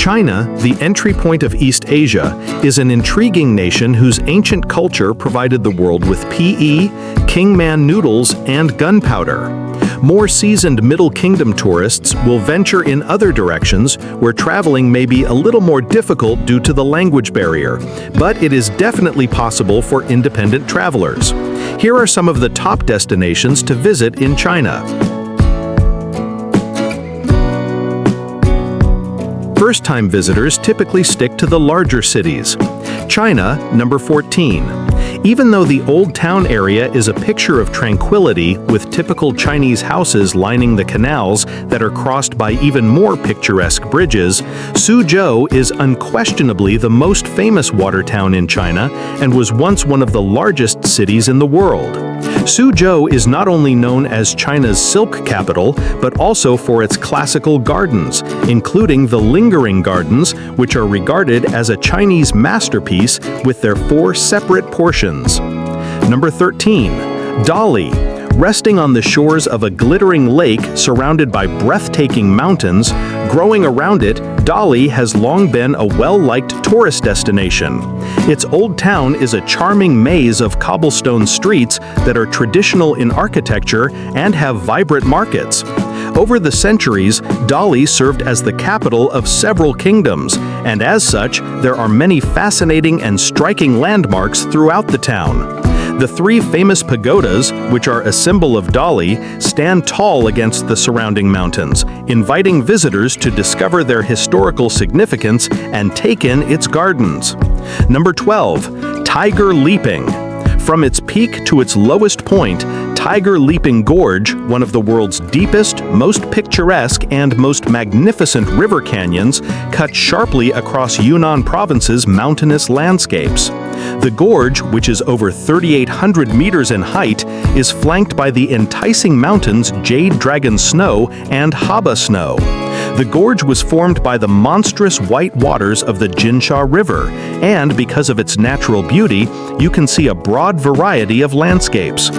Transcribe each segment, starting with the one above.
China, the entry point of East Asia, is an intriguing nation whose ancient culture provided the world with PE, Kingman noodles, and gunpowder. More seasoned Middle Kingdom tourists will venture in other directions where traveling may be a little more difficult due to the language barrier, but it is definitely possible for independent travelers. Here are some of the top destinations to visit in China. First-time visitors typically stick to the larger cities. China, number 14. Even though the Old Town area is a picture of tranquility with typical Chinese houses lining the canals that are crossed by even more picturesque bridges, Suzhou is unquestionably the most famous water town in China and was once one of the largest cities in the world. Suzhou is not only known as China's silk capital, but also for its classical gardens, including the Lingering Gardens, which are regarded as a Chinese masterpiece with their 4 separate portions. Number 13. Dali. Resting on the shores of a glittering lake surrounded by breathtaking mountains, growing around it, Dali has long been a well-liked tourist destination. Its old town is a charming maze of cobblestone streets that are traditional in architecture and have vibrant markets. Over the centuries, Dali served as the capital of several kingdoms, and as such, there are many fascinating and striking landmarks throughout the town. The 3 famous pagodas, which are a symbol of Dali, stand tall against the surrounding mountains, inviting visitors to discover their historical significance and take in its gardens. Number 12. Tiger Leaping. From its peak to its lowest point, Tiger Leaping Gorge, one of the world's deepest, most picturesque, and most magnificent river canyons, cuts sharply across Yunnan Province's mountainous landscapes. The gorge, which is over 3,800 meters in height, is flanked by the enticing mountains Jade Dragon Snow and Haba Snow. The gorge was formed by the monstrous white waters of the Jinsha River, and because of its natural beauty, you can see a broad variety of landscapes.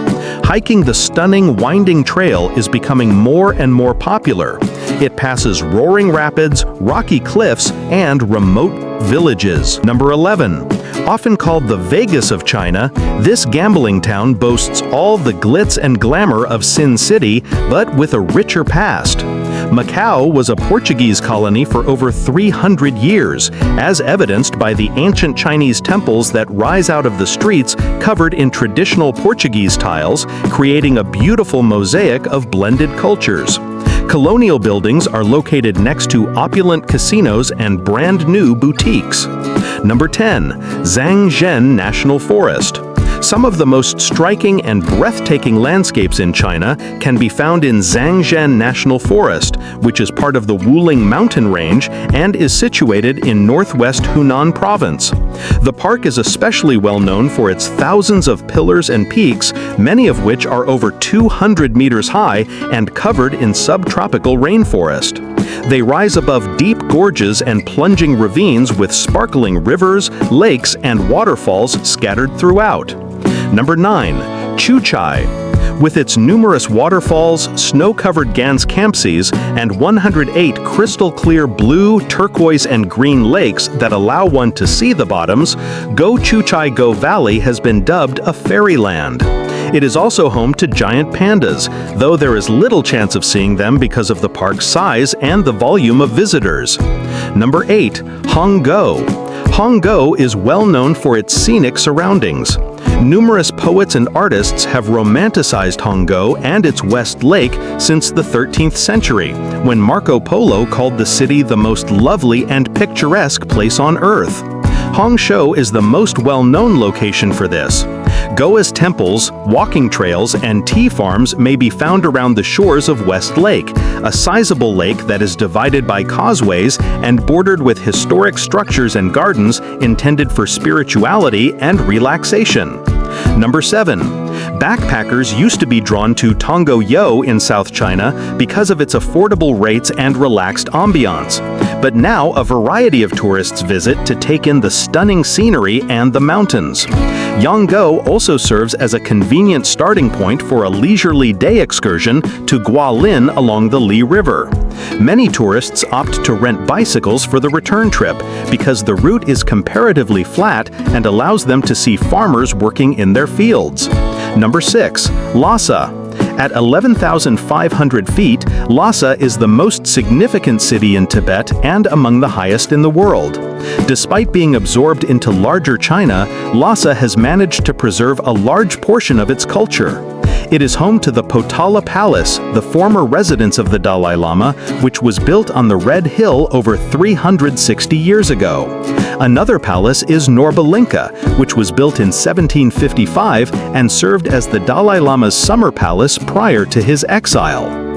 Hiking the stunning winding trail is becoming more and more popular. It passes roaring rapids, rocky cliffs, and remote villages. Number 11. Often called the Vegas of China, this gambling town boasts all the glitz and glamour of Sin City, but with a richer past. Macau was a Portuguese colony for over 300 years, as evidenced by the ancient Chinese temples that rise out of the streets covered in traditional Portuguese tiles, creating a beautiful mosaic of blended cultures. Colonial buildings are located next to opulent casinos and brand-new boutiques. Number 10. Zhangzhen National Forest. Some of the most striking and breathtaking landscapes in China can be found in Zhangzhen National Forest, which is part of the Wuling Mountain Range and is situated in northwest Hunan Province. The park is especially well known for its thousands of pillars and peaks, many of which are over 200 meters high and covered in subtropical rainforest. They rise above deep gorges and plunging ravines with sparkling rivers, lakes, and waterfalls scattered throughout. Number 9. Chuchai. With its numerous waterfalls, snow-covered Gans Campsies, and 108 crystal-clear blue, turquoise, and green lakes that allow one to see the bottoms, Go Chuchai Go Valley has been dubbed a fairyland. It is also home to giant pandas, though there is little chance of seeing them because of the park's size and the volume of visitors. Number 8. Honggo. Honggo is well known for its scenic surroundings. Numerous poets and artists have romanticized Honggo and its West Lake since the 13th century, when Marco Polo called the city the most lovely and picturesque place on earth. Hongshou is the most well-known location for this. Goa's temples, walking trails, and tea farms may be found around the shores of West Lake, a sizable lake that is divided by causeways and bordered with historic structures and gardens intended for spirituality and relaxation. Number 7. Backpackers used to be drawn to Tonggo-yo in South China because of its affordable rates and relaxed ambiance. But now a variety of tourists visit to take in the stunning scenery and the mountains. Yangzhou also serves as a convenient starting point for a leisurely day excursion to Guilin along the Li River. Many tourists opt to rent bicycles for the return trip because the route is comparatively flat and allows them to see farmers working in their fields. Number 6. Lhasa. At 11,500 feet, Lhasa is the most significant city in Tibet and among the highest in the world. Despite being absorbed into larger China, Lhasa has managed to preserve a large portion of its culture. It is home to the Potala Palace, the former residence of the Dalai Lama, which was built on the Red Hill over 360 years ago. Another palace is Norbalinka, which was built in 1755 and served as the Dalai Lama's summer palace prior to his exile.